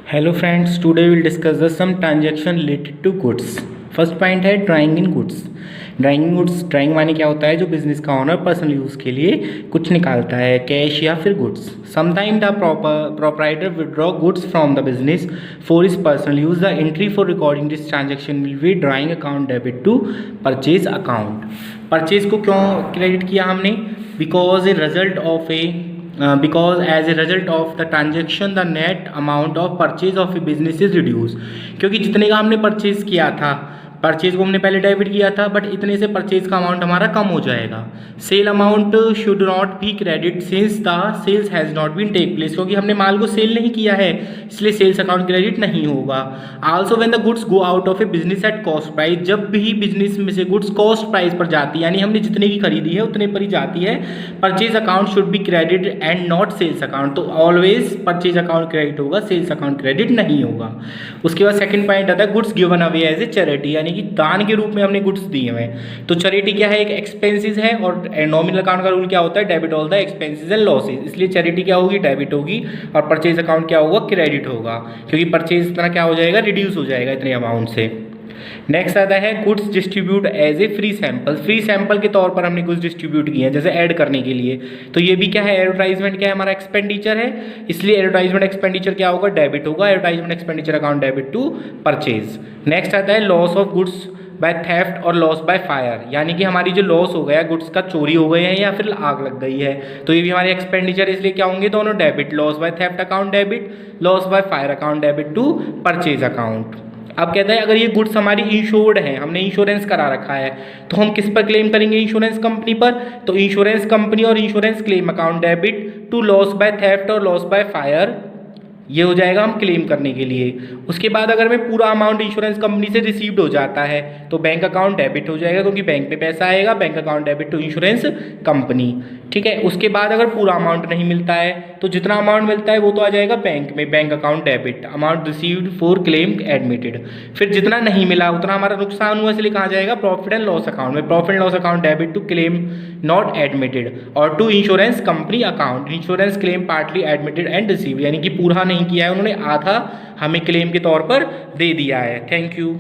Hello friends, today will discuss the some transaction related to goods. First point है drawing in goods. Drawing माने क्या होता है? जो बिजनेस का ओनर पर्सनल यूज़ के लिए कुछ निकालता है, कैश या फिर goods. Sometime the proprietor withdraw goods from the business for his personal use. The entry for recording this transaction will be drawing account debit to purchase account. Purchase को क्यों credit किया हमने? Because as a result of the transaction the net amount of purchase of a business is reduced। क्योंकि जितने का हमने purchase किया था, परचेज को हमने पहले डेबिट किया था, बट इतने से परचेज का अमाउंट हमारा कम हो जाएगा। Sale amount should not be credit since the sales has not been take place. क्योंकि हमने माल को सेल नहीं किया है, इसलिए सेल्स अकाउंट क्रेडिट नहीं होगा। Also when the goods go out of A business at cost price. जब भी बिजनेस में से गुड्स कॉस्ट प्राइस पर जाती है, यानी हमने जितने की खरीदी है उतने पर ही जाती है, purchase account should be credit and not sales account. तो ऑलवेज परचेज अकाउंट क्रेडिट होगा, सेल्स अकाउंट क्रेडिट नहीं होगा। उसके बाद सेकंड पॉइंट आता है goods given away as a charity, यानी कि दान के रूप में हमने गुड्स दिए हैं। तो चैरिटी क्या है? एक एक्सपेंसेस है, और नॉमिनल अकाउंट का रूल क्या होता है? Debit all the expenses and losses. इसलिए चैरिटी क्या होगी? डेबिट होगी, और परचेज अकाउंट क्या होगा? क्रेडिट होगा, क्योंकि परचेज इतना क्या हो जाएगा? रिड्यूस हो जाएगा इतने अमाउंट से। नेक्स्ट आता है goods distribute as a free sample. Free sample के तौर पर हमने गुड्स डिस्ट्रीब्यूट किए हैं, जैसे ऐड करने के लिए। तो ये भी क्या है? एडवर्टाइजमेंट क्या है? हमारा एक्सपेंडिचर है, इसलिए एडवर्टाइजमेंट एक्सपेंडिचर क्या होगा? डेबिट होगा। Advertisement expenditure account debit to purchase. Next आता है loss of goods by theft और लॉस बाय फायर, यानी कि हमारी जो लॉस हो गया, गुड्स का चोरी हो गए हैं या फिर आग लग गई है, तो ये भी हमारे एक्सपेंडिचर, इसलिए क्या होंगे? दोनों debit. Loss by theft account debit, loss by fire account debit to purchase account. अब कहता है अगर ये गुड्स हमारी इंश्योर्ड है, हमने इंश्योरेंस करा रखा है, तो हम किस पर क्लेम करेंगे? इंश्योरेंस कंपनी पर। तो इंश्योरेंस कंपनी और insurance claim account debit to loss by theft और लॉस बाय फायर, ये हो जाएगा हम क्लेम करने के लिए। उसके बाद अगर मैं पूरा अमाउंट इंश्योरेंस कंपनी से रिसीव्ड हो जाता है, तो बैंक अकाउंट डेबिट हो जाएगा, क्योंकि बैंक पे पैसा आएगा। Bank account debit to insurance company, ठीक है। उसके बाद अगर पूरा अमाउंट नहीं मिलता है, तो जितना अमाउंट मिलता है वो तो आ जाएगा बैंक में, bank account debit, amount received for claim admitted. फिर जितना नहीं मिला उतना हमारा नुकसान हुआ, इसलिए कहा जाएगा प्रॉफिट एंड लॉस अकाउंट में। Profit and loss account debit to claim not admitted, और to insurance company account insurance claim partly admitted and received, यानी कि पूरा नहीं किया है उन्होंने, आधा हमें क्लेम के तौर पर दे दिया है। Thank you.